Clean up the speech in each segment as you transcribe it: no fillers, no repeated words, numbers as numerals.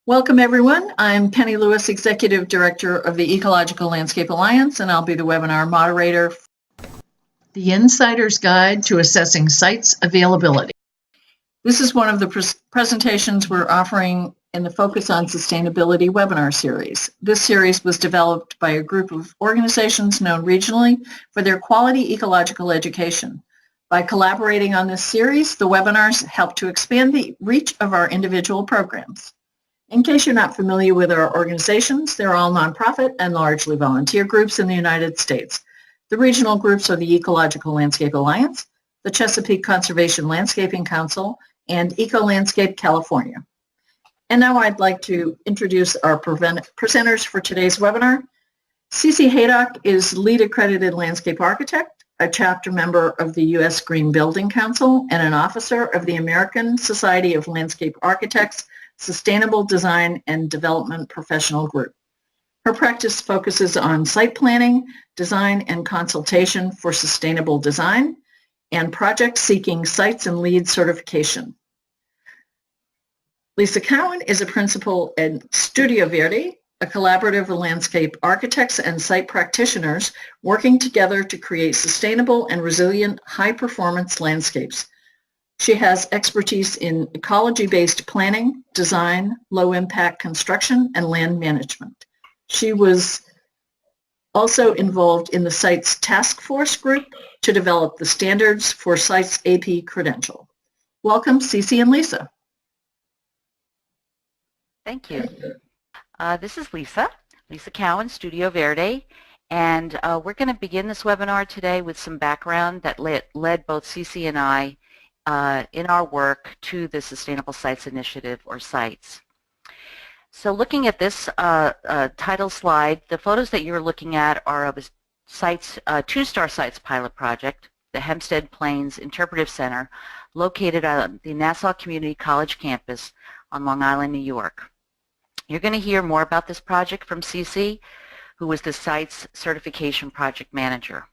Welcome, everyone. I'm Penny Lewis, Executive Director of the Ecological Landscape Alliance, and I'll be the webinar moderator. The Insider's Guide to Assessing Sites Availability. This is one of the presentations we're offering in the Focus on Sustainability webinar series. This series was developed by a group of organizations known regionally for their quality ecological education. By collaborating on this series, the webinars help to expand the reach of our individual programs. In case you're not familiar with our organizations, they're all nonprofit and largely volunteer groups in the United States. The regional groups are the Ecological Landscape Alliance, the Chesapeake Conservation Landscaping Council, and Eco-Landscape California. And now I'd like to introduce our presenters for today's webinar. CeCe Haydock is Lead Accredited Landscape Architect, a chapter member of the U.S. Green Building Council, and an officer of the American Society of Landscape Architects Sustainable Design and Development Professional Group. Her practice focuses on site planning, design, and consultation for sustainable design, and projects seeking sites and LEED certification. Lisa Cowan is a principal at Studioverde, a collaborative of landscape architects and site practitioners working together to create sustainable and resilient high-performance landscapes. She has expertise in ecology-based planning, design, low-impact construction, and land management. She was also involved in the site's task force group to develop the standards for site's AP credential. Welcome, CeCe and Lisa. Thank you. This is Lisa Cowan, Studioverde, and we're going to begin this webinar today with some background that led both CeCe and I in our work to the Sustainable Sites Initiative, or SITES. So looking at this title slide, the photos that you're looking at are of a SITES, two-star SITES pilot project, the Hempstead Plains Interpretive Center, located on the Nassau Community College campus on Long Island, New York. You're going to hear more about this project from CeCe, who was the SITES certification project manager.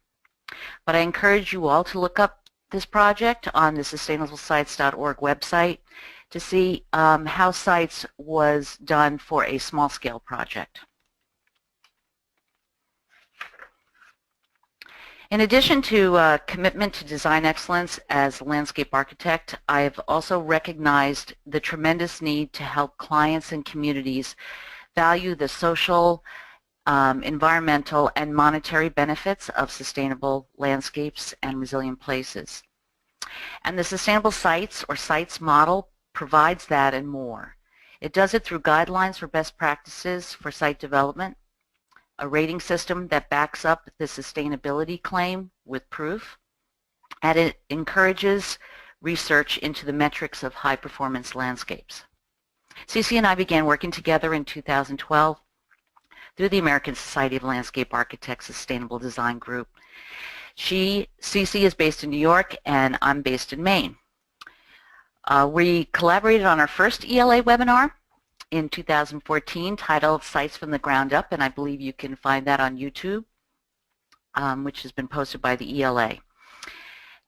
But I encourage you all to look up this project on the sustainablesites.org website to see how SITES was done for a small-scale project. In addition to commitment to design excellence as a landscape architect, I have also recognized the tremendous need to help clients and communities value the social, environmental, and monetary benefits of sustainable landscapes and resilient places. And the Sustainable Sites, or SITES model, provides that and more. It does it through guidelines for best practices for site development, a rating system that backs up the sustainability claim with proof, and it encourages research into the metrics of high-performance landscapes. CeCe and I began working together in 2012 through the American Society of Landscape Architects Sustainable Design Group. CeCe is based in New York, and I'm based in Maine. We collaborated on our first ELA webinar in 2014 titled Sites from the Ground Up, and I believe you can find that on YouTube, which has been posted by the ELA.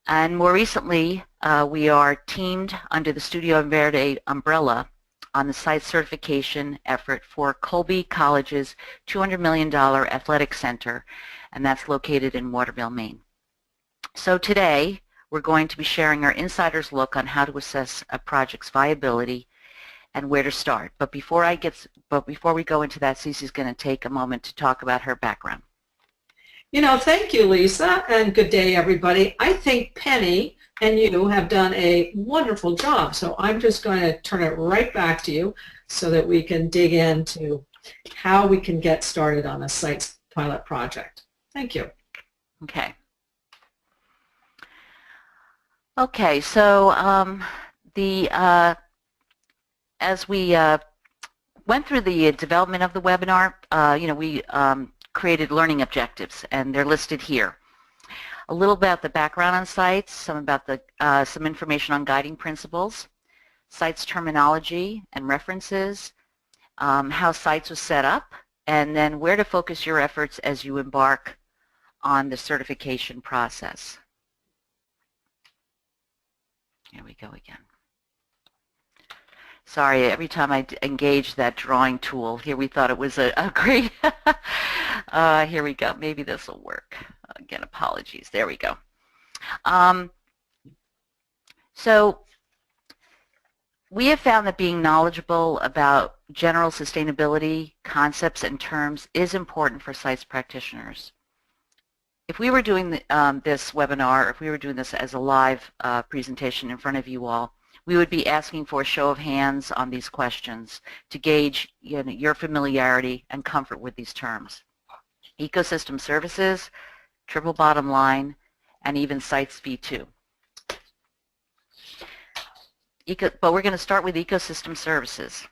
And more recently, we are teamed under the Studioverde umbrella on the site certification effort for Colby College's $200 million athletic center, and that's located in Waterville, Maine. So today, we're going to be sharing our insider's look on how to assess a project's viability and where to start. But before we go into that, CeCe's going to take a moment to talk about her background. Thank you, Lisa, and good day, everybody. I think Penny and you have done a wonderful job, so I'm just going to turn it right back to you so that we can dig into how we can get started on a SITES pilot project. Thank you. Okay. Okay, so as we went through the development of the webinar, we created learning objectives, and they're listed here. A little about the background on SITES, some information on guiding principles, SITES terminology and references, how SITES was set up, and then where to focus your efforts as you embark on the certification process. Here we go again. Sorry, every time I engage that drawing tool, here we thought it was a great, here we go. Maybe this will work. Again, apologies. There we go. So we have found that being knowledgeable about general sustainability concepts and terms is important for sites practitioners. If we were doing this webinar, if we were doing this as a live presentation in front of you all, we would be asking for a show of hands on these questions to gauge your familiarity and comfort with these terms. Ecosystem services, triple bottom line, and even sites V2. But we're going to start with ecosystem services.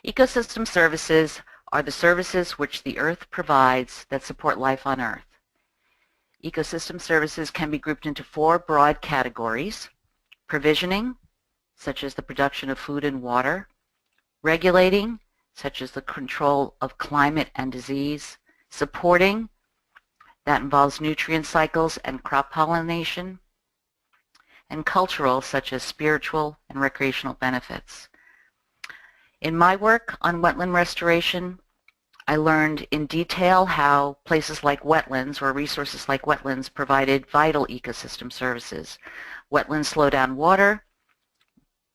Ecosystem services are the services which the Earth provides that support life on Earth. Ecosystem services can be grouped into 4 broad categories: provisioning, such as the production of food and water; regulating, such as the control of climate and disease; supporting, that involves nutrient cycles and crop pollination; and cultural, such as spiritual and recreational benefits. In my work on wetland restoration, I learned in detail how places like wetlands or resources like wetlands provided vital ecosystem services. Wetlands slow down water.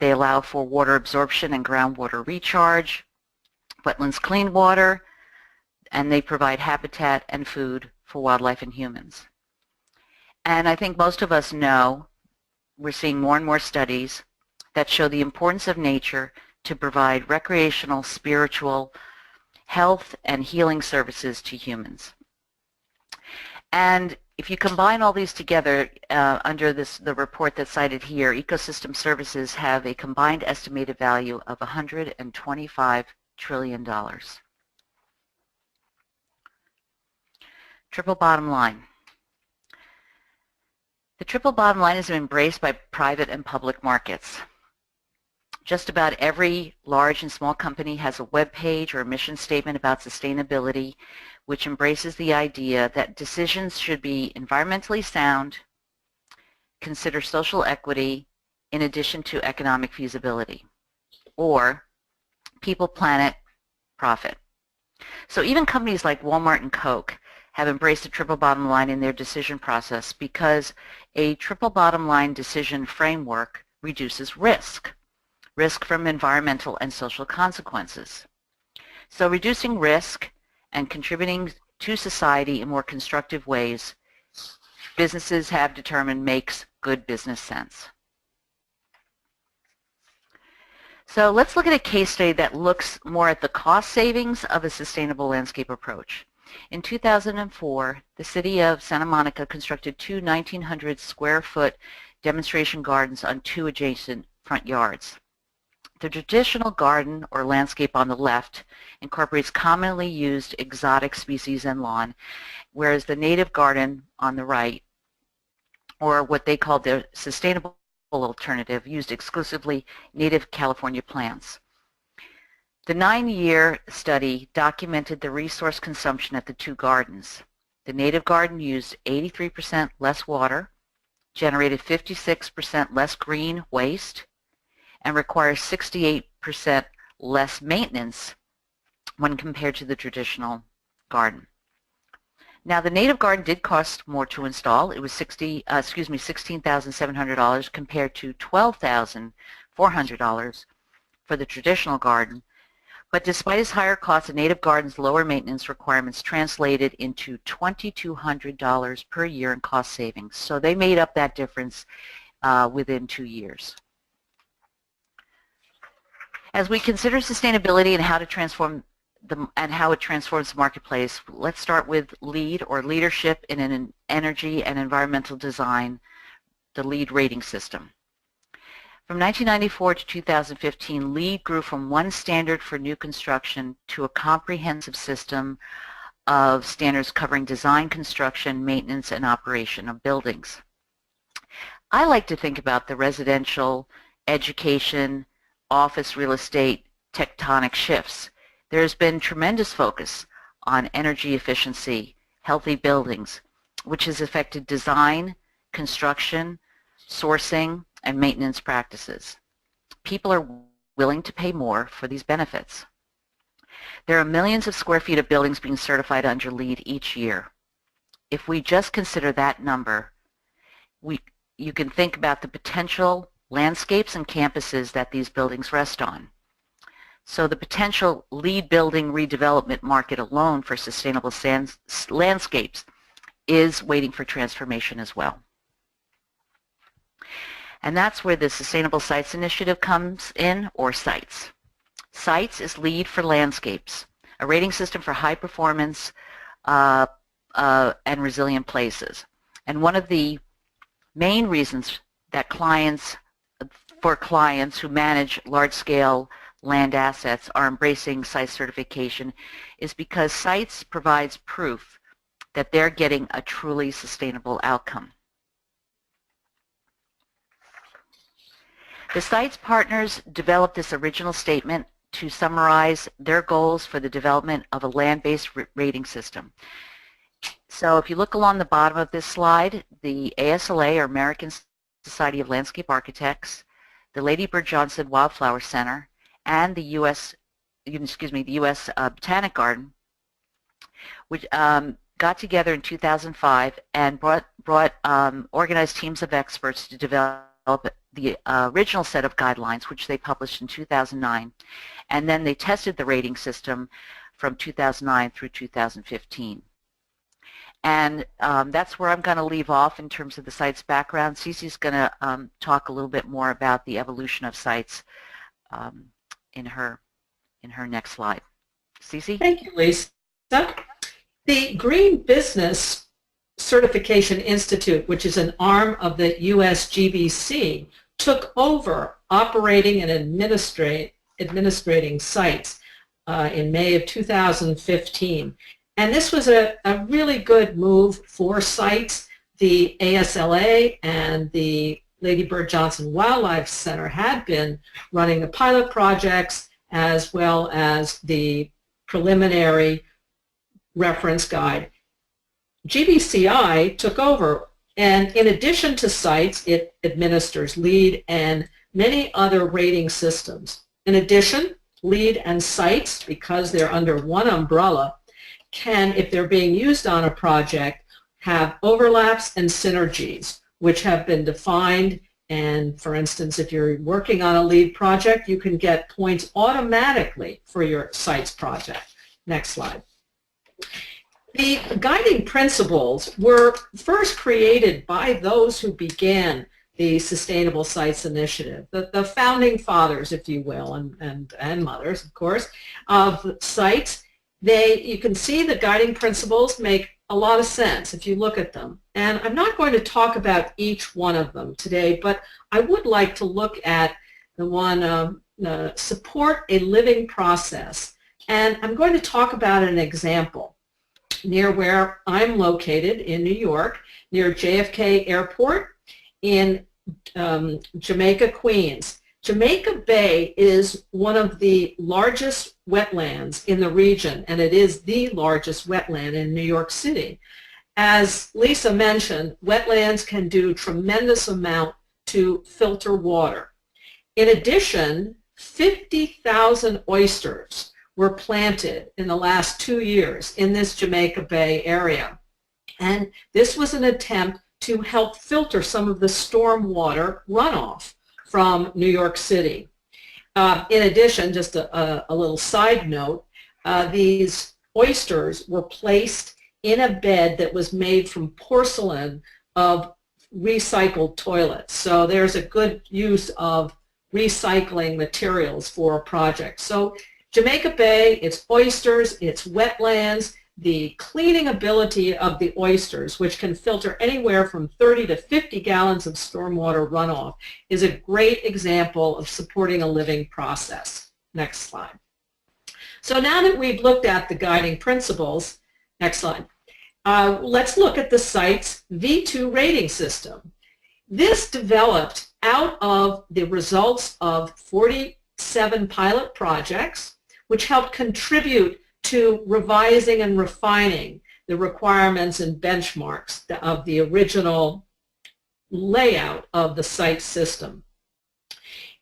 They allow for water absorption and groundwater recharge. Wetlands clean water, and they provide habitat and food for wildlife and humans. And I think most of us know, we're seeing more and more studies that show the importance of nature to provide recreational, spiritual, health, and healing services to humans. And if you combine all these together under the report that's cited here, ecosystem services have a combined estimated value of $125 trillion. Triple bottom line. The triple bottom line is embraced by private and public markets. Just about every large and small company has a web page or a mission statement about sustainability, which embraces the idea that decisions should be environmentally sound, consider social equity, in addition to economic feasibility, or people, planet, profit. So even companies like Walmart and Coke have embraced a triple bottom line in their decision process because a triple bottom line decision framework reduces risk from environmental and social consequences. So reducing risk and contributing to society in more constructive ways, businesses have determined makes good business sense. So let's look at a case study that looks more at the cost savings of a sustainable landscape approach. In 2004, the city of Santa Monica constructed 2 1,900 square foot demonstration gardens on 2 adjacent front yards. The traditional garden or landscape on the left incorporates commonly used exotic species and lawn, whereas the native garden on the right, or what they call the sustainable alternative, used exclusively native California plants. The 9-year study documented the resource consumption at the 2 gardens. The native garden used 83% less water, generated 56% less green waste, and requires 68% less maintenance when compared to the traditional garden. Now, the native garden did cost more to install. It was $16,700 compared to $12,400 for the traditional garden. But despite its higher cost, the native garden's lower maintenance requirements translated into $2,200 per year in cost savings. So they made up that difference within 2 years. As we consider sustainability and how to transform how it transforms the marketplace, let's start with LEED, or Leadership in an Energy and Environmental Design, the LEED rating system. From 1994 to 2015, LEED grew from one standard for new construction to a comprehensive system of standards covering design, construction, maintenance, and operation of buildings. I like to think about the residential, education, office, real estate tectonic shifts. There has been tremendous focus on energy efficiency, healthy buildings, which has affected design, construction, sourcing, and maintenance practices. People are willing to pay more for these benefits. There are millions of square feet of buildings being certified under LEED each year. If we just consider that number, you can think about the potential landscapes and campuses that these buildings rest on. So the potential LEED building redevelopment market alone for sustainable landscapes is waiting for transformation as well. And that's where the Sustainable Sites Initiative comes in, or SITES. SITES is LEED for landscapes, a rating system for high performance and resilient places. And one of the main reasons that clients who manage large-scale land assets are embracing site certification is because SITES provides proof that they're getting a truly sustainable outcome. The SITES partners developed this original statement to summarize their goals for the development of a land-based rating system. So if you look along the bottom of this slide, the ASLA, or American Society of Landscape Architects, the Lady Bird Johnson Wildflower Center, and the U.S. Botanic Garden, which got together in 2005 and organized teams of experts to develop the original set of guidelines, which they published in 2009, and then they tested the rating system from 2009 through 2015. And that's where I'm going to leave off in terms of the SITES background. CeCe is going to talk a little bit more about the evolution of SITES in her next slide. CeCe? Thank you, Lisa. The Green Business Certification Institute, which is an arm of the US GBC, took over operating and administrating sites in May of 2015. And this was a really good move for sites. The ASLA and the Lady Bird Johnson Wildlife Center had been running the pilot projects as well as the preliminary reference guide. GBCI took over, and in addition to sites, it administers LEED and many other rating systems. In addition, LEED and sites, because they're under one umbrella, can, if they're being used on a project, have overlaps and synergies, which have been defined. And for instance, if you're working on a LEED project, you can get points automatically for your sites project. Next slide. The guiding principles were first created by those who began the Sustainable Sites Initiative, the founding fathers, if you will, and mothers, of course, of sites. You can see the guiding principles make a lot of sense if you look at them. And I'm not going to talk about each one of them today, but I would like to look at the one, support a living process. And I'm going to talk about an example near where I'm located in New York, near JFK Airport in Jamaica, Queens. Jamaica Bay is one of the largest wetlands in the region, and it is the largest wetland in New York City. As Lisa mentioned, wetlands can do tremendous amount to filter water. In addition, 50,000 oysters were planted in the last 2 years in this Jamaica Bay area. And this was an attempt to help filter some of the stormwater runoff from New York City. In addition, just a little side note, these oysters were placed in a bed that was made from porcelain of recycled toilets. So there's a good use of recycling materials for a project. So Jamaica Bay, its oysters, its wetlands, the cleaning ability of the oysters, which can filter anywhere from 30 to 50 gallons of stormwater runoff, is a great example of supporting a living process. Next slide. So now that we've looked at the guiding principles, next slide, let's look at the site's V2 rating system. This developed out of the results of 47 pilot projects, which helped contribute to revising and refining the requirements and benchmarks of the original layout of the site system.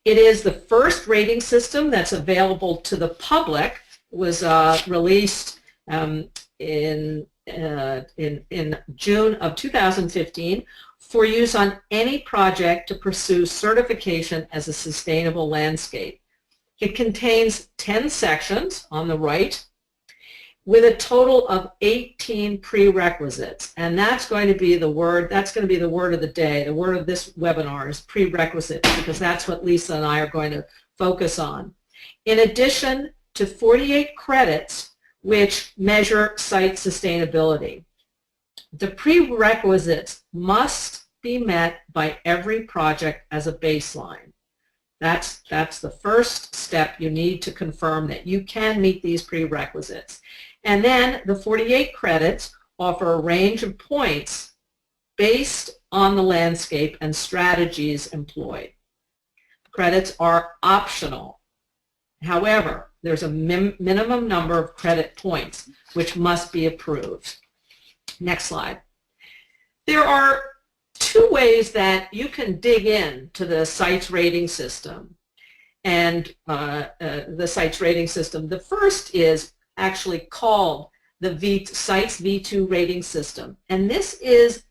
It is the first rating system that's available to the public. It was released in June of 2015 for use on any project to pursue certification as a sustainable landscape. It contains 10 sections on the right with a total of 18 prerequisites, and that's going to be the word of the day. The word of this webinar is prerequisites, because that's what Lisa and I are going to focus on. In addition to 48 credits which measure site sustainability. The prerequisites must be met by every project as a baseline. That's the first step. You need to confirm that you can meet these prerequisites. And then the 48 credits offer a range of points based on the landscape and strategies employed. Credits are optional. However, there's a minimum number of credit points which must be approved. Next slide. There are two ways that you can dig into the site's rating system. And the site's rating system, the first is actually called the site's V2 rating system. And this is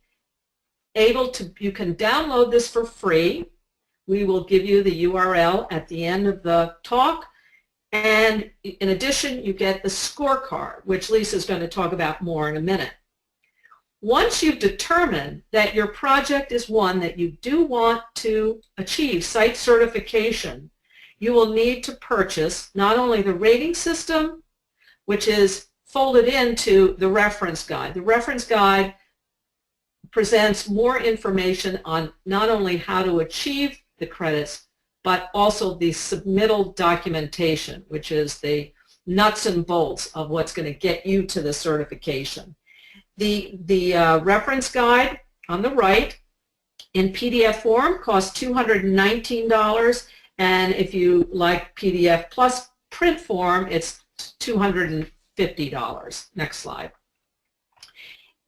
you can download this for free. We will give you the URL at the end of the talk. And in addition, you get the scorecard, which Lisa is going to talk about more in a minute. Once you've determined that your project is one that you do want to achieve site certification, you will need to purchase not only the rating system, which is folded into the reference guide. The reference guide presents more information on not only how to achieve the credits, but also the submittal documentation, which is the nuts and bolts of what's going to get you to the certification. The reference guide on the right in PDF form costs $219, and if you like PDF plus print form, it's $250. Next slide.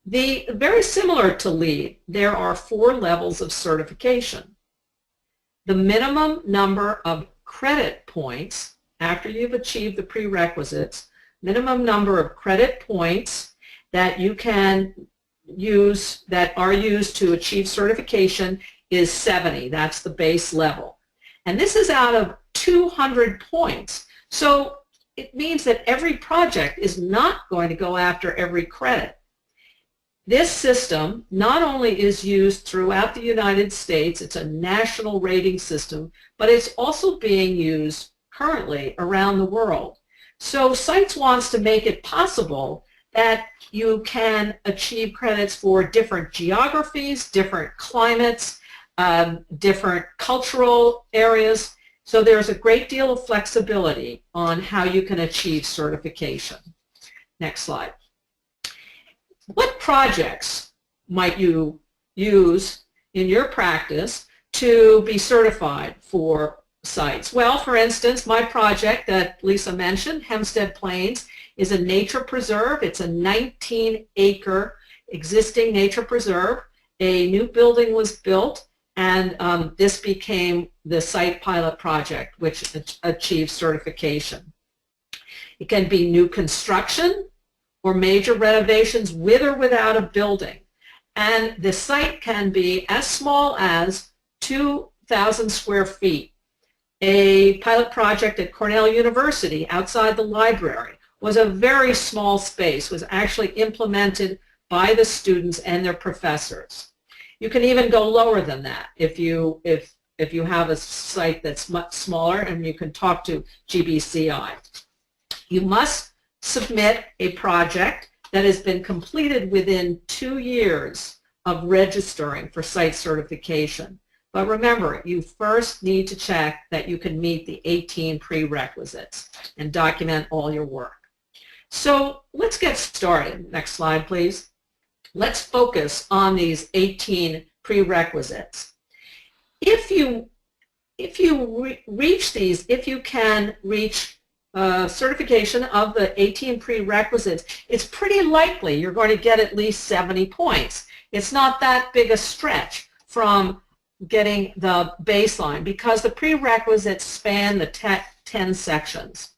Very similar to LEED, there are 4 levels of certification. The minimum number of credit points after you've achieved the prerequisites, minimum number of credit points that you can use, that are used to achieve certification, is 70. That's the base level. And this is out of 200 points. So it means that every project is not going to go after every credit. This system not only is used throughout the United States, it's a national rating system, but it's also being used currently around the world. So CITES wants to make it possible that you can achieve credits for different geographies, different climates, different cultural areas. So there's a great deal of flexibility on how you can achieve certification. Next slide. What projects might you use in your practice to be certified for sites? Well, for instance, my project that Lisa mentioned, Hempstead Plains, is a nature preserve. It's a 19-acre existing nature preserve. A new building was built, and this became the site pilot project, which achieved certification. It can be new construction or major renovations with or without a building. And the site can be as small as 2,000 square feet. A pilot project at Cornell University outside the library was a very small space, was actually implemented by the students and their professors. You can even go lower than that if you have a site that's much smaller, and you can talk to GBCI. You must submit a project that has been completed within 2 years of registering for site certification. But remember, you first need to check that you can meet the 18 prerequisites and document all your work. So let's get started. Next slide, please. Let's focus on these 18 prerequisites. If you reach these, if you can reach certification of the 18 prerequisites, it's pretty likely you're going to get at least 70 points. It's not that big a stretch from getting the baseline, because the prerequisites span the 10 sections.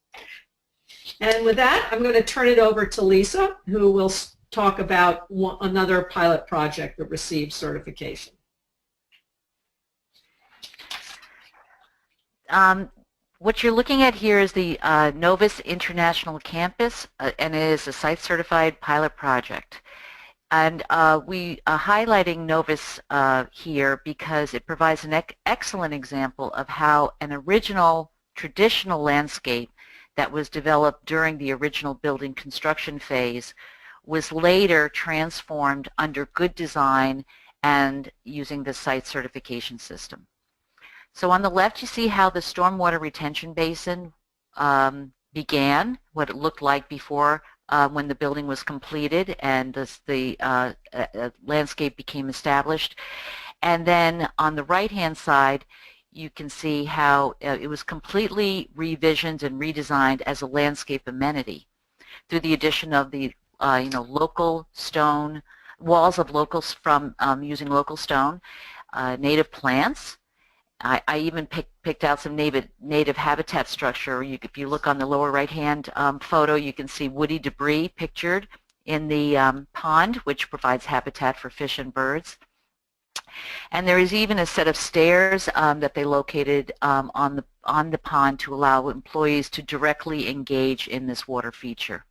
And with that, I'm going to turn it over to Lisa, who will talk about another pilot project that received certification. What you're looking at here is the Novus International Campus, and it is a site-certified pilot project. And we are highlighting Novus here because it provides an excellent example of how an original traditional landscape that was developed during the original building construction phase was later transformed under good design and using the site certification system. So on the left you see how the stormwater retention basin began, what it looked like before when the building was completed and the landscape became established. And then on the right-hand side, you can see how it was completely revisioned and redesigned as a landscape amenity through the addition of the local stone, walls of locals from using local stone, native plants. I even picked out some native habitat structure. If you look on the lower right-hand photo, you can see woody debris pictured in the pond, which provides habitat for fish and birds. And there is even a set of stairs that they located on the pond to allow employees to directly engage in this water feature.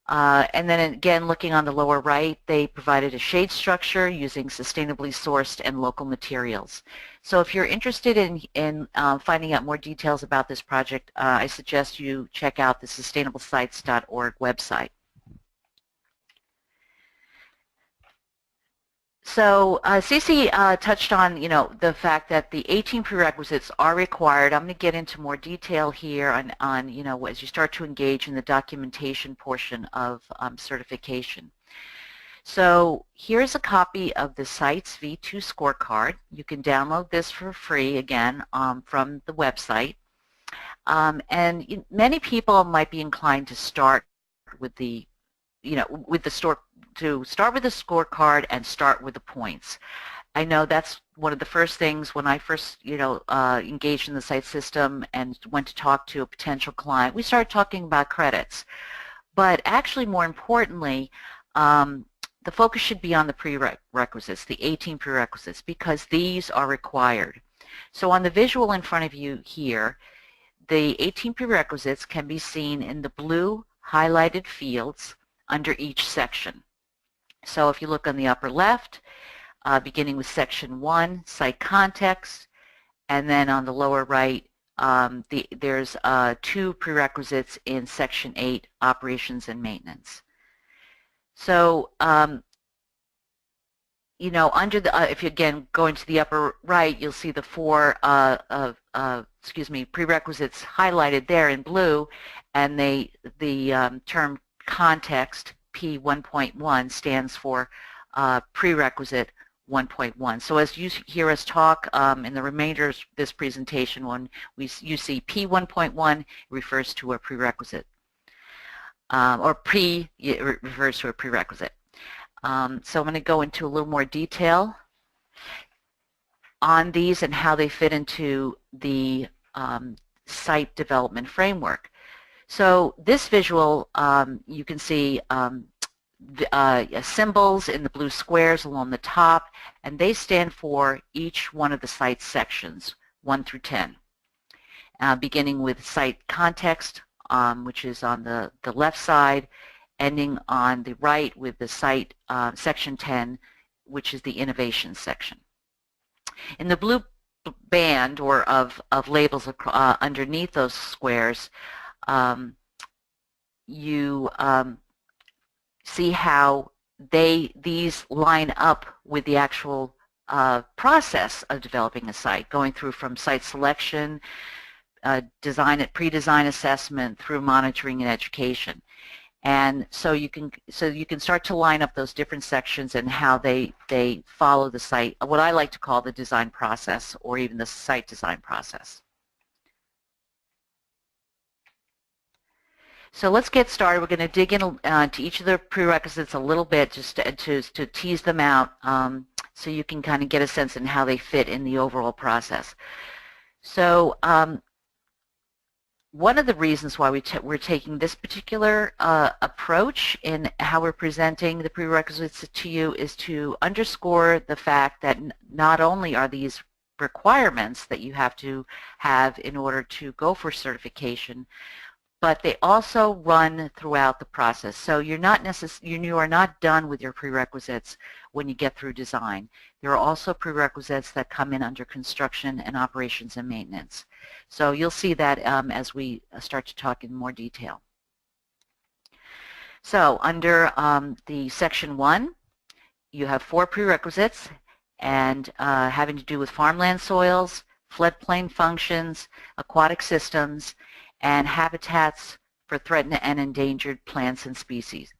And then again, looking on the lower right, they provided a shade structure using sustainably sourced and local materials. So if you're interested in finding out more details about this project, I suggest you check out the sustainablesites.org website. So CeCe touched on, the fact that the 18 prerequisites are required. I'm going to get into more detail here on as you start to engage in the documentation portion of certification. So here's a copy of the site's V2 scorecard. You can download this for free, again, from the website. And many people might be inclined to start with the start with the scorecard and start with the points. I know that's one of the first things when I first, engaged in the site system and went to talk to a potential client. We started talking about credits. But actually, more importantly, the focus should be on the prerequisites, the 18 prerequisites, because these are required. So on the visual in front of you here, the 18 prerequisites can be seen in the blue highlighted fields under each section. So if you look on the upper left, beginning with section 1, site context, and then on the lower right, there's 2 prerequisites in section 8, operations and maintenance. So, under the, if you again going to the upper right, you'll see the 4 prerequisites highlighted there in blue, and the term context, P1.1, stands for prerequisite 1.1. So as you hear us talk in the remainder of this presentation, when you see P1.1, it refers to a prerequisite, or it refers to a prerequisite. So I'm going to go into a little more detail on these and how they fit into the site development framework. So this visual, you can see symbols in the blue squares along the top, and they stand for each one of the site sections, 1 through 10, beginning with site context, which is on the left side, ending on the right with the site section 10, which is the innovation section. In the blue band or of labels underneath those squares, you see how these line up with the actual process of developing a site, going through from site selection, pre-design assessment, through monitoring and education. And so you can start to line up those different sections and how they follow the site, what I like to call the design process, or even the site design process. So let's get started. We're going to dig in to each of the prerequisites a little bit, just to tease them out so you can kind of get a sense in how they fit in the overall process. So one of the reasons why we're taking this particular approach in how we're presenting the prerequisites to you is to underscore the fact that not only are these requirements that you have to have in order to go for certification, but they also run throughout the process. So you are not done with your prerequisites when you get through design. There are also prerequisites that come in under construction and operations and maintenance. So you'll see that as we start to talk in more detail. So under the section 1, you have 4 prerequisites, and having to do with farmland soils, floodplain functions, aquatic systems, and habitats for threatened and endangered plants and species,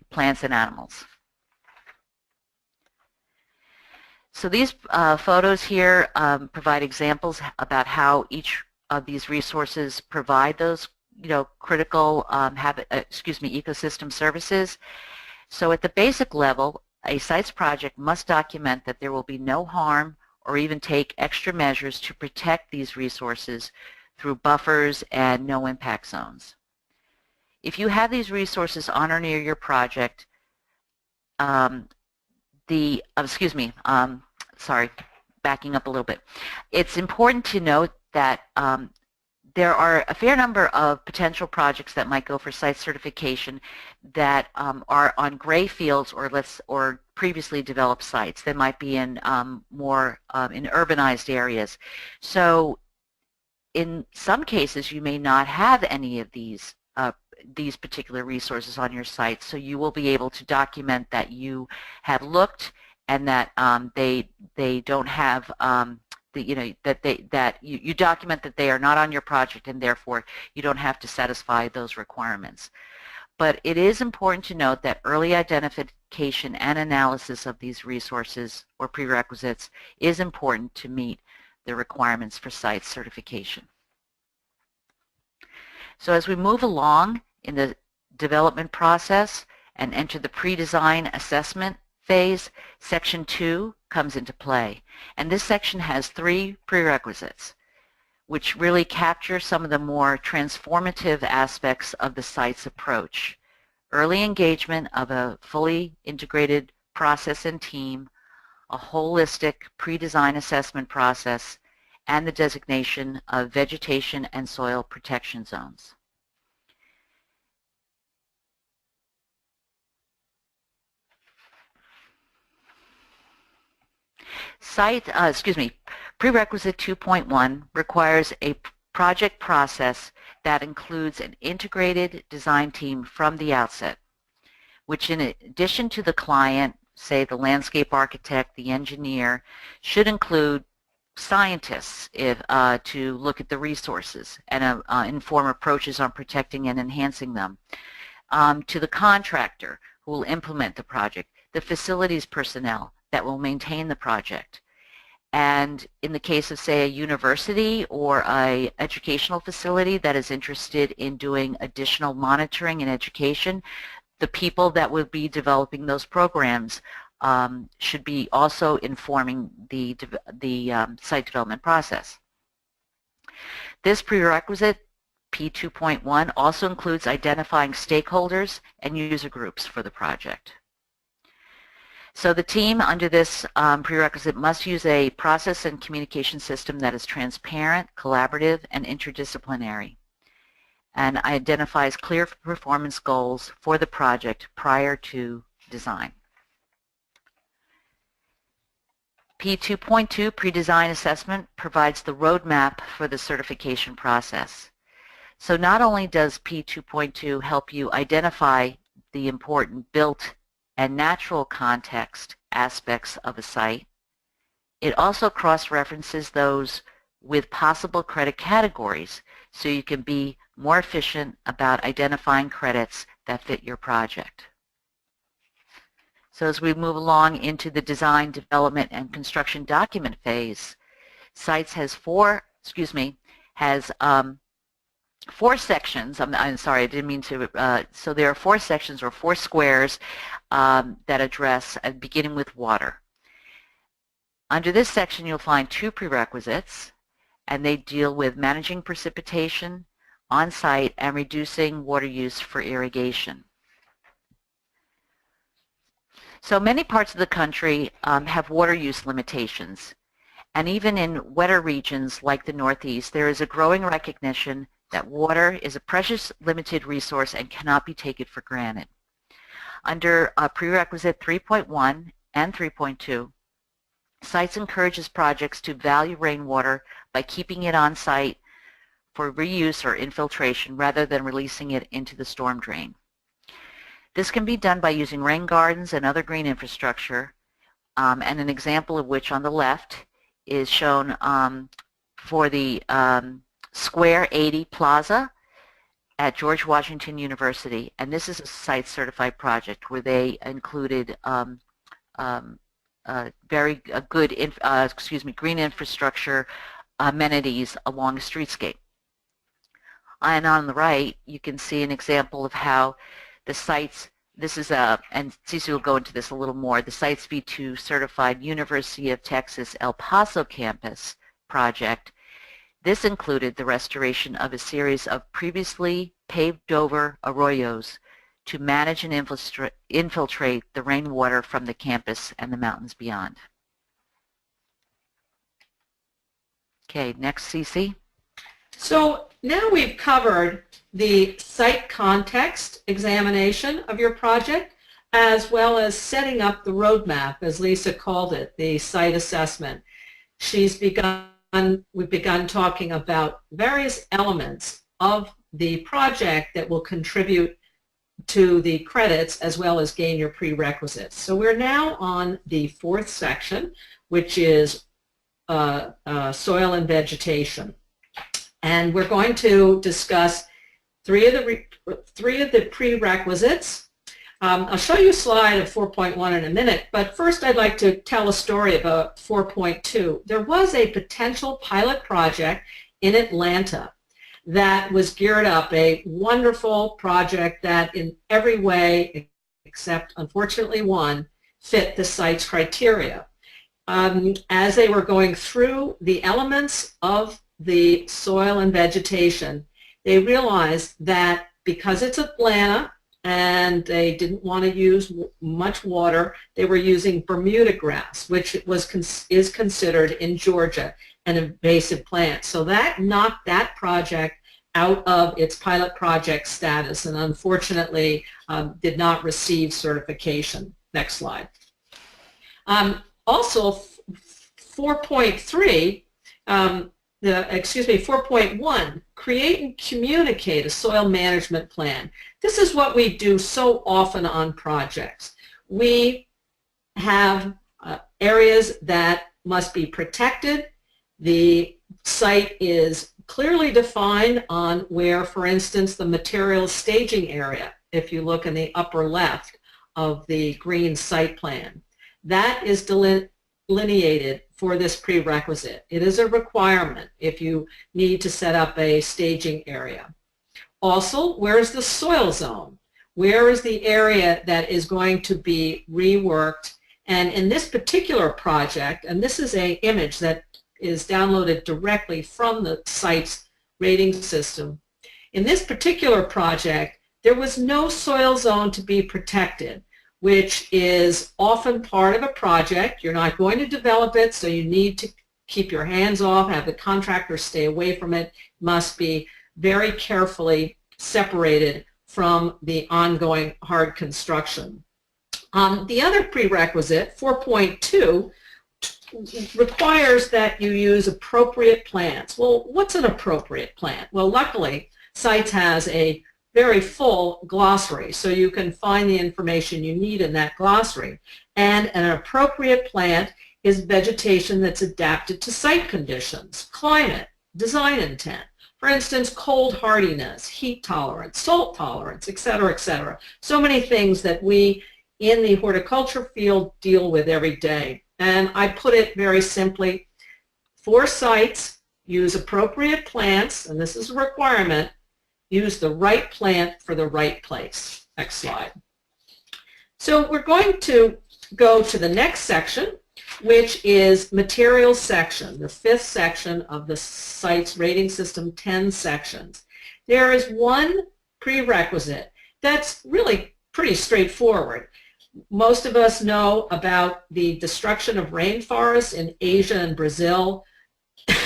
plants and animals. So these photos here provide examples about how each of these resources provide those, critical ecosystem services. So at the basic level, a site's project must document that there will be no harm or even take extra measures to protect these resources through buffers and no impact zones. If you have these resources on or near your project, backing up a little bit. It's important to note that there are a fair number of potential projects that might go for site certification that are on gray fields or previously developed sites. They might be in more in urbanized areas. So in some cases, you may not have any of these particular resources on your site, so you will be able to document that you have looked and that they don't have you document that they are not on your project, and therefore you don't have to satisfy those requirements. But it is important to note that early identification and analysis of these resources or prerequisites is important to meet the requirements for site certification. So as we move along in the development process and enter the pre-design assessment phase, Section 2 comes into play. And this section has 3 prerequisites, which really capture some of the more transformative aspects of the site's approach. Early engagement of a fully integrated process and team, a holistic pre-design assessment process, and the designation of vegetation and soil protection zones. Prerequisite 2.1 requires a project process that includes an integrated design team from the outset, which in addition to the client, say the landscape architect, the engineer, should include scientists to look at the resources and inform approaches on protecting and enhancing them, to the contractor who will implement the project, the facilities personnel that will maintain the project. And in the case of, say, a university or an educational facility that is interested in doing additional monitoring and education, the people that will be developing those programs should be also informing the site development process. This prerequisite, P2.1, also includes identifying stakeholders and user groups for the project. So the team under this prerequisite must use a process and communication system that is transparent, collaborative, and interdisciplinary, and identifies clear performance goals for the project prior to design. P2.2 pre-design assessment provides the roadmap for the certification process. So not only does P2.2 help you identify the important built and natural context aspects of a site, it also cross-references those with possible credit categories so you can be more efficient about identifying credits that fit your project. So as we move along into the design, development, and construction document phase, sites has four sections. I'm sorry, I didn't mean to. So there are 4 sections or 4 squares that address, beginning with water. Under this section, you'll find 2 prerequisites, and they deal with managing precipitation on-site and reducing water use for irrigation. So many parts of the country have water use limitations, and even in wetter regions like the Northeast, there is a growing recognition that water is a precious, limited resource and cannot be taken for granted. Under Prerequisite 3.1 and 3.2, CITES encourages projects to value rainwater by keeping it on site for reuse or infiltration rather than releasing it into the storm drain. This can be done by using rain gardens and other green infrastructure, and an example of which on the left is shown for the Square 80 Plaza at George Washington University, and this is a site certified project where they included very good green infrastructure amenities along a streetscape. And on the right, you can see an example of how the sites, this is and CeCe will go into this a little more, the CITES V2 certified University of Texas El Paso campus project. This included the restoration of a series of previously paved over arroyos to manage and infiltrate the rainwater from the campus and the mountains beyond. Okay, next, CeCe. So now we've covered the site context examination of your project, as well as setting up the roadmap, as Lisa called it, the site assessment. We've begun talking about various elements of the project that will contribute to the credits as well as gain your prerequisites. So we're now on the 4th section, which is soil and vegetation. And we're going to discuss three of the prerequisites. I'll show you a slide of 4.1 in a minute, but first I'd like to tell a story about 4.2. There was a potential pilot project in Atlanta that was geared up, a wonderful project that in every way, except unfortunately one, fit the site's criteria. As they were going through the elements of the soil and vegetation, they realized that because it's Atlanta and they didn't want to use much water, they were using Bermuda grass, which is considered in Georgia an invasive plant. So that knocked that project out of its pilot project status and unfortunately did not receive certification. Next slide. Also, 4.3, 4.1, create and communicate a soil management plan. This is what we do so often on projects. We have areas that must be protected. The site is clearly defined on where, for instance, the materials staging area, if you look in the upper left of the green site plan, that is delineated for this prerequisite. It is a requirement if you need to set up a staging area. Also, where is the soil zone? Where is the area that is going to be reworked? And in this particular project, and this is an image that is downloaded directly from the site's rating system. In this particular project, there was no soil zone to be protected, which is often part of a project. You're not going to develop it, so you need to keep your hands off, have the contractor stay away from it. It must be very carefully separated from the ongoing hard construction. The other prerequisite, 4.2, requires that you use appropriate plants. Well, what's an appropriate plant? Well, luckily, CITES has a very full glossary, so you can find the information you need in that glossary. And an appropriate plant is vegetation that's adapted to site conditions, climate, design intent. For instance, cold hardiness, heat tolerance, salt tolerance, et cetera, et cetera. So many things that we in the horticulture field deal with every day. And I put it very simply, for sites, use appropriate plants, and this is a requirement, use the right plant for the right place. Next slide. So we're going to go to the next section, which is materials section, the 5th section of the site's rating system, 10 sections. There is one prerequisite that's really pretty straightforward. Most of us know about the destruction of rainforests in Asia and Brazil.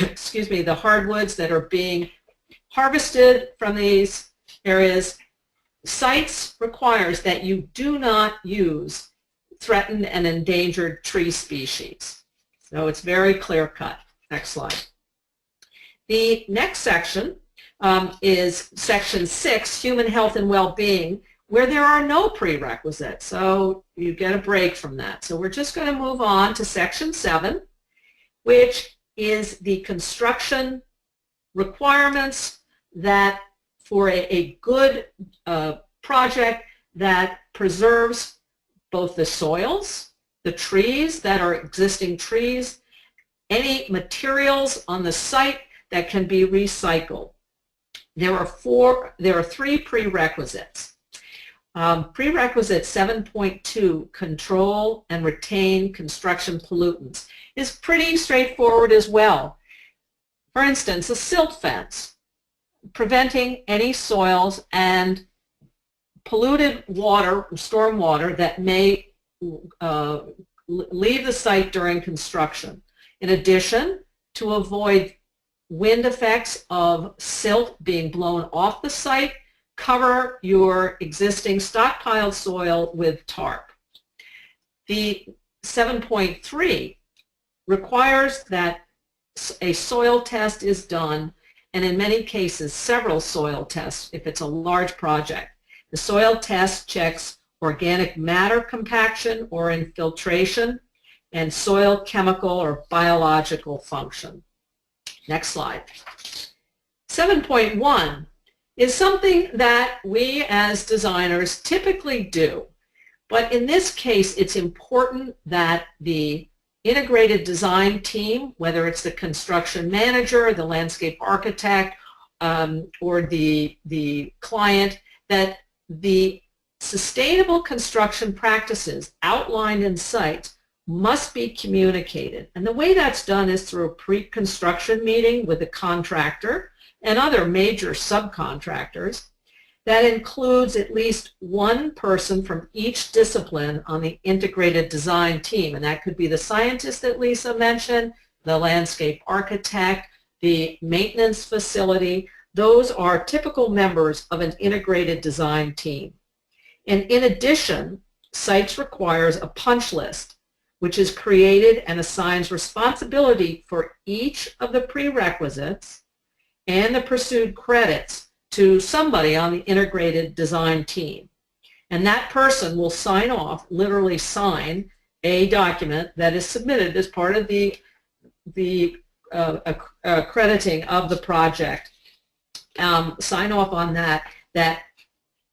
Excuse me, the hardwoods that are being harvested from these areas. CITES requires that you do not use threatened and endangered tree species. So it's very clear-cut. Next slide. The next section is section 6, human health and well-being, where there are no prerequisites. So you get a break from that. So we're just going to move on to section 7, which is the construction requirements that for a good project that preserves both the soils, the trees that are existing trees, any materials on the site that can be recycled. There are 3 prerequisites. Prerequisite 7.2, control and retain construction pollutants, is pretty straightforward as well. For instance, a silt fence, preventing any soils and polluted water, storm water, that may leave the site during construction. In addition, to avoid wind effects of silt being blown off the site, cover your existing stockpiled soil with tarp. The 7.3 requires that a soil test is done, and in many cases several soil tests if it's a large project. The soil test checks organic matter compaction or infiltration and soil chemical or biological function. Next slide. 7.1 is something that we as designers typically do, but in this case it's important that the integrated design team, whether it's the construction manager, the landscape architect, or the client, that the sustainable construction practices outlined in sites must be communicated. And the way that's done is through a pre-construction meeting with the contractor and other major subcontractors. That includes at least one person from each discipline on the integrated design team, and that could be the scientist that Lisa mentioned, the landscape architect, the maintenance facility. Those are typical members of an integrated design team. And in addition, CITES requires a punch list, which is created and assigns responsibility for each of the prerequisites and the pursued credits to somebody on the integrated design team. And that person will sign off, literally sign, a document that is submitted as part of the accrediting of the project. Sign off on that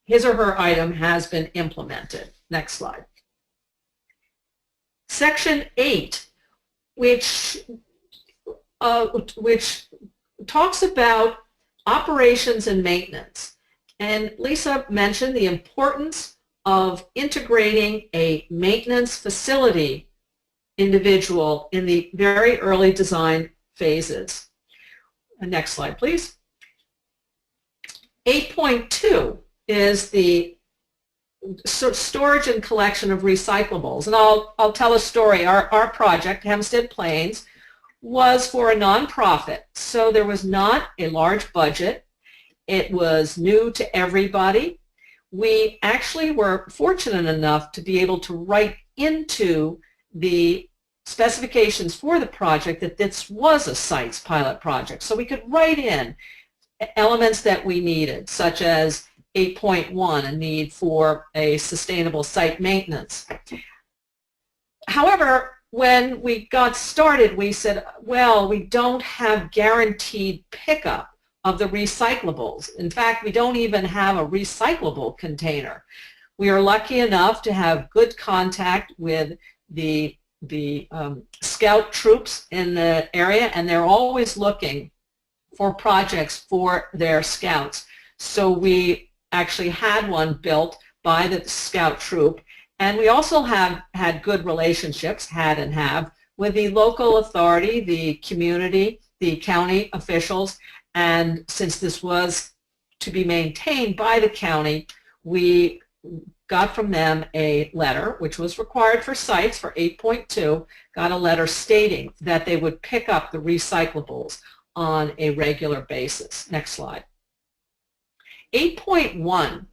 his or her item has been implemented. Next slide. Section 8, which talks about operations and maintenance. And Lisa mentioned the importance of integrating a maintenance facility individual in the very early design phases. Next slide, please. 8.2 is the storage and collection of recyclables. And I'll tell a story. Our project, Hempstead Plains, was for a nonprofit, so there was not a large budget. It was new to everybody. We actually were fortunate enough to be able to write into the specifications for the project that this was a CITES pilot project. So we could write in elements that we needed, such as 8.1, a need for a sustainable site maintenance. However, when we got started, we said, well, we don't have guaranteed pickup of the recyclables. In fact, we don't even have a recyclable container. We are lucky enough to have good contact with the scout troops in the area, and they're always looking for projects for their scouts. So we actually had one built by the scout troop. And we also have had good relationships, had and have, with the local authority, the community, the county officials, and since this was to be maintained by the county, we got from them a letter, which was required for sites for 8.2, got a letter stating that they would pick up the recyclables on a regular basis. Next slide. 8.1,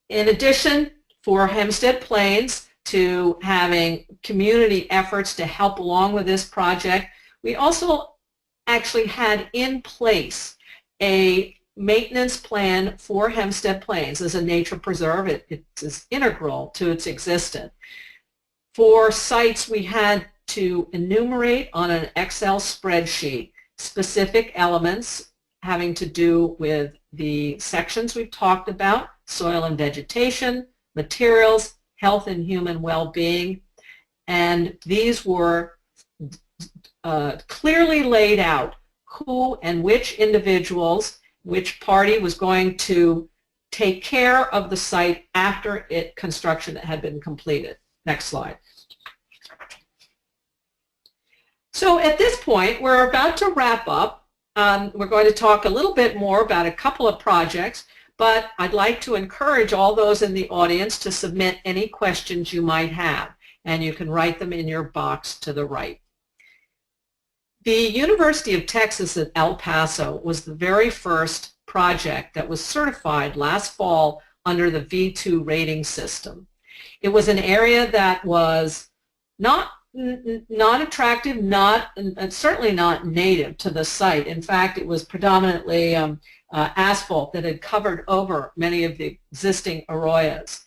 in addition for Hempstead Plains to having community efforts to help along with this project, we also actually had in place a maintenance plan for Hempstead Plains as a nature preserve. It is integral to its existence. For sites, we had to enumerate on an Excel spreadsheet specific elements having to do with the sections we've talked about, soil and vegetation, materials, health and human well-being, and these were clearly laid out who and which individuals, which party was going to take care of the site after construction had been completed. Next slide. So at this point, we're about to wrap up. We're going to talk a little bit more about a couple of projects, but I'd like to encourage all those in the audience to submit any questions you might have, and you can write them in your box to the right. The University of Texas at El Paso was the very first project that was certified last fall under the V2 rating system. It was an area that was not attractive, certainly not native to the site. In fact, it was predominantly asphalt that had covered over many of the existing arroyos.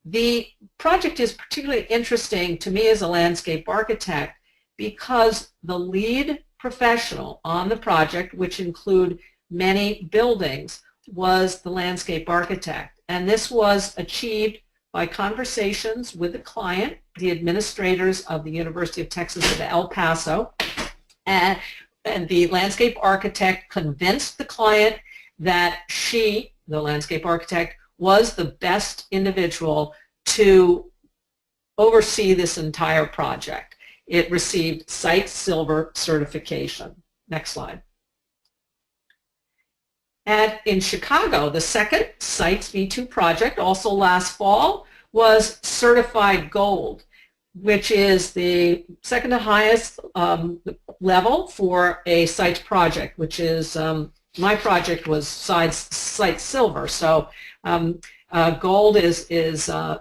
The project is particularly interesting to me as a landscape architect because the lead professional on the project, which include many buildings, was the landscape architect. And this was achieved by conversations with the client, the administrators of the University of Texas at El Paso, and the landscape architect convinced the client that she, the landscape architect, was the best individual to oversee this entire project. It received Site Silver certification. Next slide. And in Chicago, the second Sites V2 project, also last fall, was certified gold, which is the second to highest level for a site project, which is, my project was Site Silver. So gold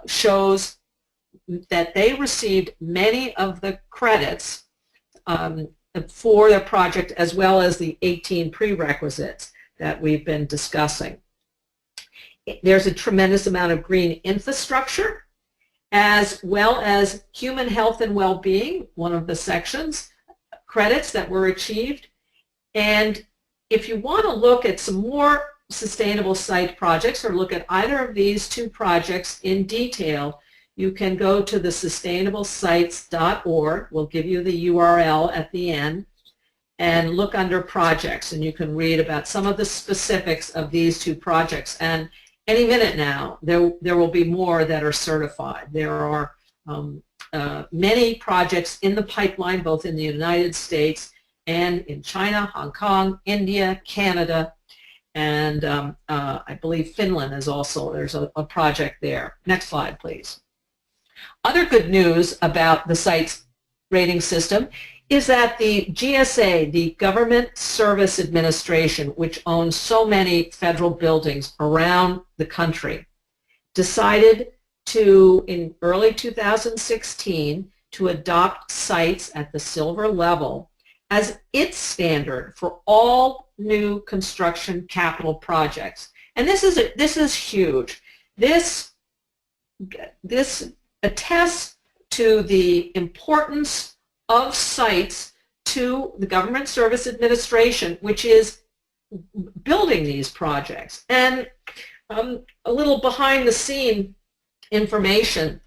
shows that they received many of the credits for their project, as well as the 18 prerequisites that we've been discussing. There's a tremendous amount of green infrastructure, as well as human health and well-being, one of the sections, credits that were achieved. And if you want to look at some more sustainable site projects or look at either of these two projects in detail, you can go to the sustainablesites.org. We'll give you the URL at the end, and look under projects, and you can read about some of the specifics of these two projects. And any minute now, there will be more that are certified. There are many projects in the pipeline, both in the United States and in China, Hong Kong, India, Canada, and I believe Finland is also, there's a project there. Next slide, please. Other good news about the site's rating system is that the GSA, the Government Service Administration, which owns so many federal buildings around the country, decided to, in early 2016, to adopt sites at the silver level as its standard for all new construction capital projects. And this is huge. This attests to the importance of sites to the Government Service Administration, which is building these projects. And a little behind the scene information,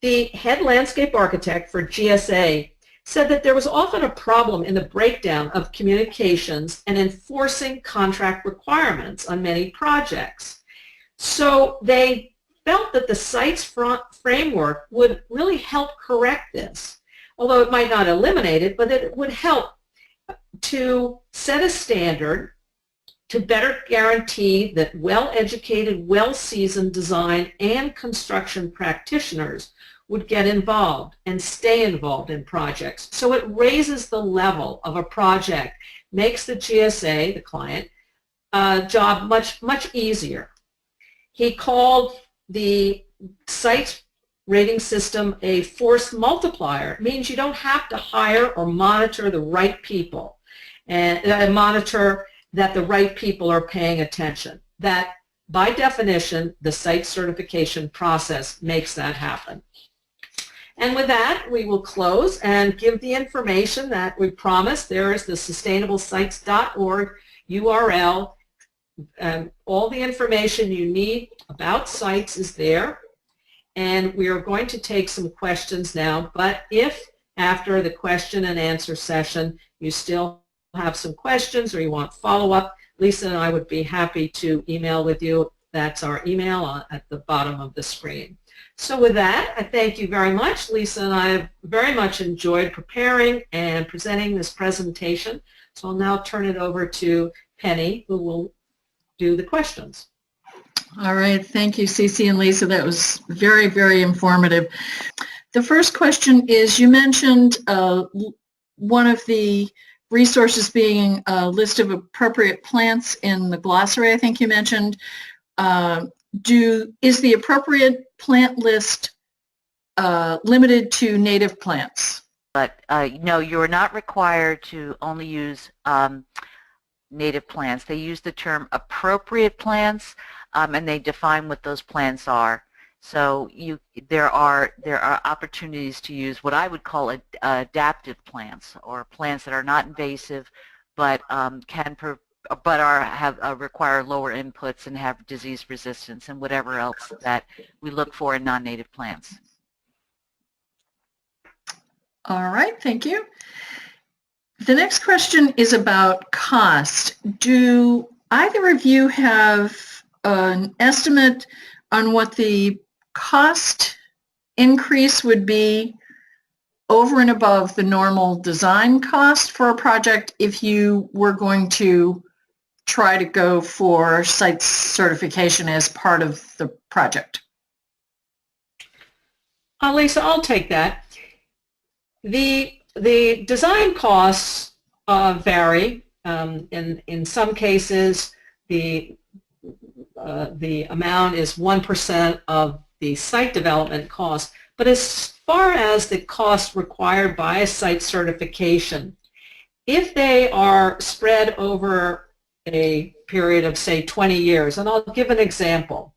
the head landscape architect for GSA said that there was often a problem in the breakdown of communications and enforcing contract requirements on many projects. So they felt that the site's framework would really help correct this although it might not eliminate it, but it would help to set a standard to better guarantee that well-educated, well-seasoned design and construction practitioners would get involved and stay involved in projects. So it raises the level of a project, makes the GSA, the client, job much easier. He called the site rating system a force multiplier. It means you don't have to hire or monitor the right people, and monitor that the right people are paying attention. That, by definition, the site certification process makes that happen. And with that, we will close and give the information that we promised. There is the sustainablesites.org URL. All the information you need about sites is there. And we are going to take some questions now, but if after the question and answer session you still have some questions or you want follow-up, Lisa and I would be happy to email with you. That's our email at the bottom of the screen. So with that, I thank you very much. Lisa and I have very much enjoyed preparing and presenting this presentation. So I'll now turn it over to Penny, who will do the questions. All right, thank you, CeCe and Lisa. That was very, very informative. The first question is, you mentioned one of the resources being a list of appropriate plants in the glossary, I think you mentioned. Is the appropriate plant list limited to native plants? But no, you're not required to only use native plants. They use the term appropriate plants, and they define what those plants are. So there are opportunities to use what I would call adaptive plants, or plants that are not invasive, but require lower inputs and have disease resistance and whatever else that we look for in non-native plants. All right, thank you. The next question is about cost. Do either of you have an estimate on what the cost increase would be over and above the normal design cost for a project if you were going to try to go for site certification as part of the project? Lisa, I'll take that. The design costs vary. In some cases, the amount is 1% of the site development cost. But as far as the cost required by a site certification, if they are spread over a period of, say, 20 years, and I'll give an example.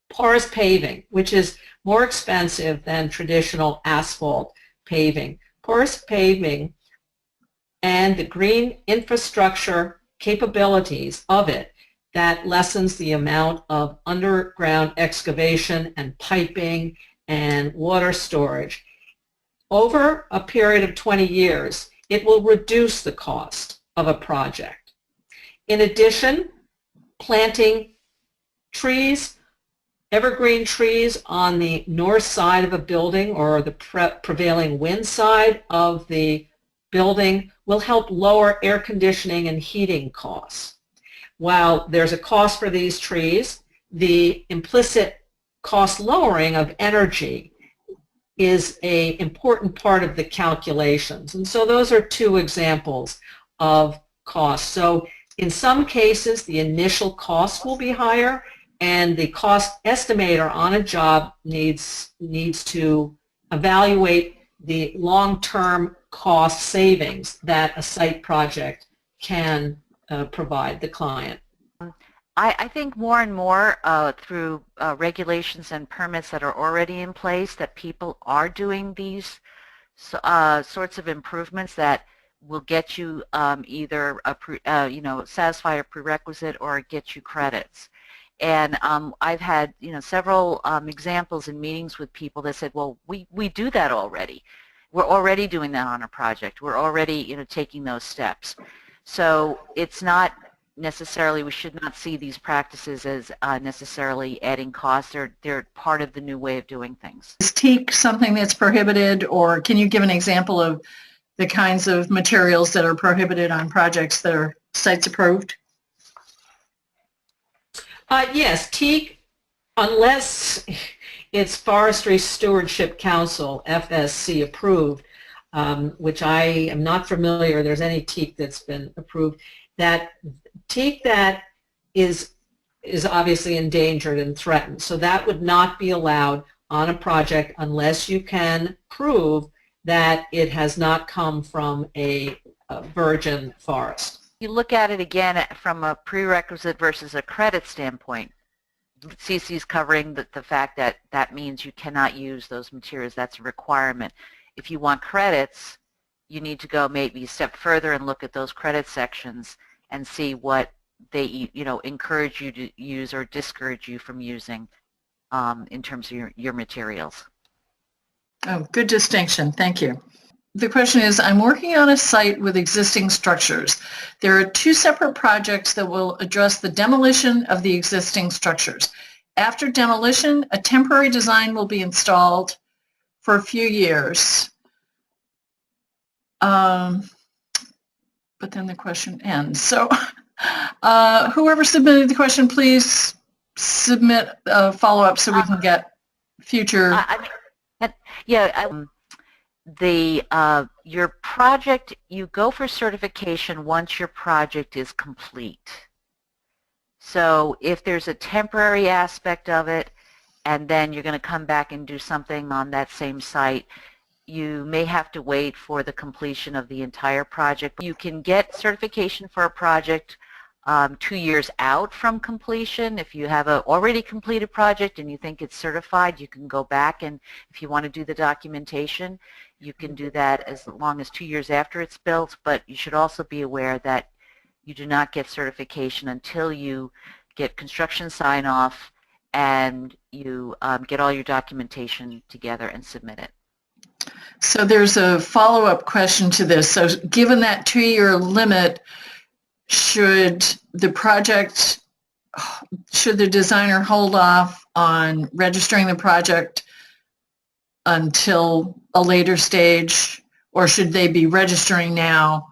Porous paving, which is more expensive than traditional asphalt paving. Porous paving and the green infrastructure capabilities of it, that lessens the amount of underground excavation and piping and water storage. Over a period of 20 years, it will reduce the cost of a project. In addition, planting trees, evergreen trees on the north side of a building or the prevailing wind side of the building will help lower air conditioning and heating costs. While there's a cost for these trees, the implicit cost lowering of energy is an important part of the calculations. And so those are two examples of costs. So in some cases, the initial cost will be higher, and the cost estimator on a job needs to evaluate the long-term cost savings that a site project can provide the client. I think more and more through regulations and permits that are already in place, that people are doing these sorts of improvements that will get you either satisfy a prerequisite or get you credits. And I've had several examples in meetings with people that said, well, we do that already. We're already doing that on a project. We're already taking those steps. So it's not necessarily, we should not see these practices as necessarily adding costs. They're part of the new way of doing things. Is teak something that's prohibited, or can you give an example of the kinds of materials that are prohibited on projects that are sites approved? Yes, teak, unless it's Forestry Stewardship Council, FSC approved, which I am not familiar, there's any teak that's been approved, that teak that is obviously endangered and threatened. So that would not be allowed on a project unless you can prove that it has not come from a virgin forest. You look at it again from a prerequisite versus a credit standpoint. CeCe is covering the fact that that means you cannot use those materials. That's a requirement. If you want credits, you need to go maybe a step further and look at those credit sections and see what they, encourage you to use or discourage you from using in terms of your materials. Oh, good distinction. Thank you. The question is, I'm working on a site with existing structures. There are two separate projects that will address the demolition of the existing structures. After demolition, a temporary design will be installed for a few years. But then the question ends. So whoever submitted the question, please submit a follow-up so we can get future. Your project, you go for certification once your project is complete. So if there's a temporary aspect of it, and then you're going to come back and do something on that same site, you may have to wait for the completion of the entire project. You can get certification for a project 2 years out from completion. If you have a already completed project and you think it's certified, you can go back, and if you want to do the documentation, you can do that as long as 2 years after it's built. But you should also be aware that you do not get certification until you get construction sign-off and you get all your documentation together and submit it. So there's a follow-up question to this. So given that 2-year limit, should the designer hold off on registering the project until a later stage, or should they be registering now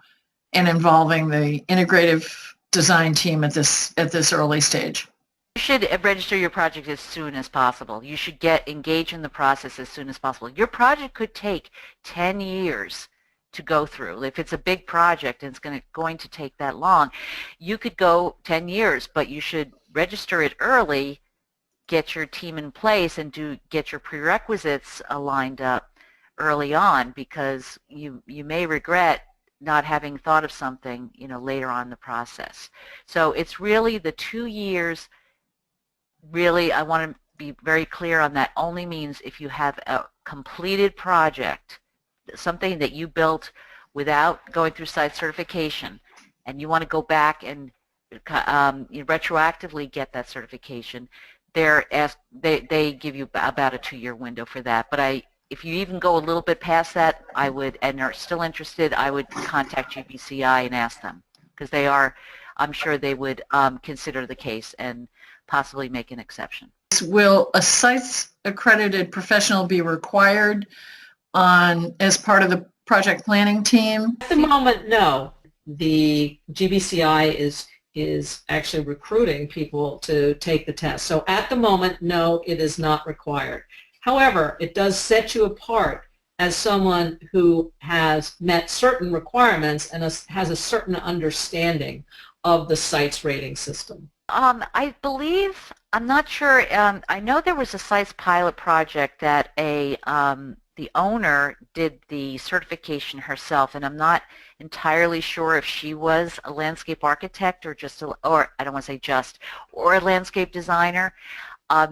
and involving the integrative design team at this early stage? You should register your project as soon as possible. You should engage in the process as soon as possible. Your project could take 10 years to go through. If it's a big project and it's going to take that long, you could go 10 years, but you should register it early, get your team in place, and get your prerequisites lined up early on, because you may regret not having thought of something later on in the process. So it's really the 2 years. Really, I want to be very clear on that. Only means if you have a completed project, something that you built without going through site certification, and you want to go back and retroactively get that certification, they give you about a 2-year window for that. But if you even go a little bit past that, and are still interested, I would contact GBCI and ask them, because I'm sure they would consider the case and possibly make an exception. Will a site's accredited professional be required as part of the project planning team? At the moment, no. The GBCI is actually recruiting people to take the test. So at the moment, no, it is not required. However, it does set you apart as someone who has met certain requirements and has a certain understanding of the site's rating system. I believe, I'm not sure, I know there was a sites pilot project that the owner did the certification herself, and I'm not entirely sure if she was a landscape architect or or a landscape designer.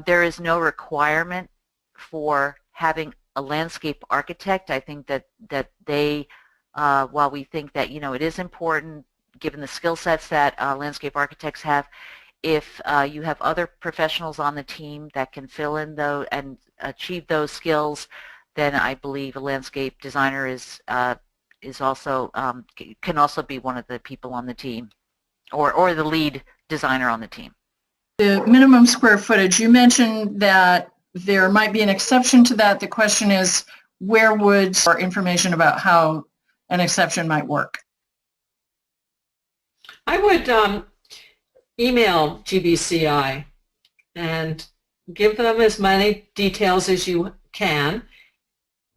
There is no requirement for having a landscape architect. I think that they, while we think that it is important given the skill sets that landscape architects have, if you have other professionals on the team that can fill in and achieve those skills, then I believe a landscape designer can also be one of the people on the team. or the lead designer on the team. The minimum square footage, you mentioned that there might be an exception to that. The question is, where would our information about how an exception might work? I would email GBCI and give them as many details as you can,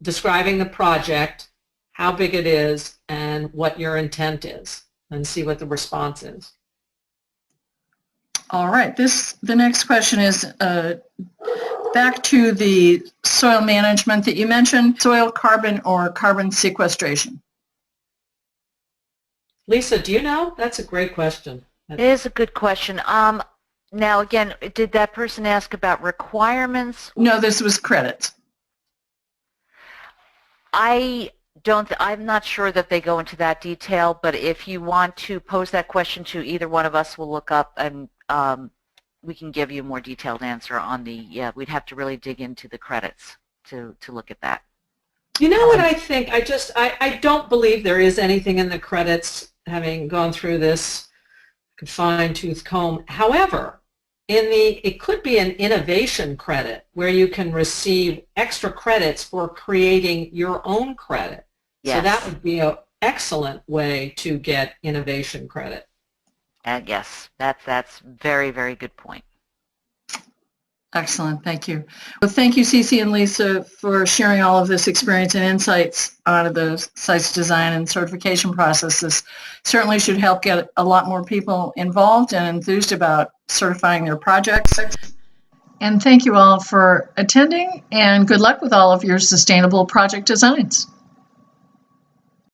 describing the project, how big it is, and what your intent is, and see what the response is. All right, the next question is back to the soil management that you mentioned, soil carbon or carbon sequestration. Lisa, do you know? That's a great question. It is a good question. Now again, did that person ask about requirements? No, this was credits. I'm not sure that they go into that detail, but if you want to pose that question to either one of us, we'll look up and we can give you a more detailed answer on we'd have to really dig into the credits to look at that. You know what I think? I don't believe there is anything in the credits, having gone through this fine-tooth comb. However, it could be an innovation credit where you can receive extra credits for creating your own credit. Yes. So that would be an excellent way to get innovation credit. Yes, that's very, very good point. Excellent, thank you. Well, thank you, CeCe and Lisa, for sharing all of this experience and insights out of the sites design and certification process. This certainly should help get a lot more people involved and enthused about certifying their projects. And thank you all for attending, and good luck with all of your sustainable project designs.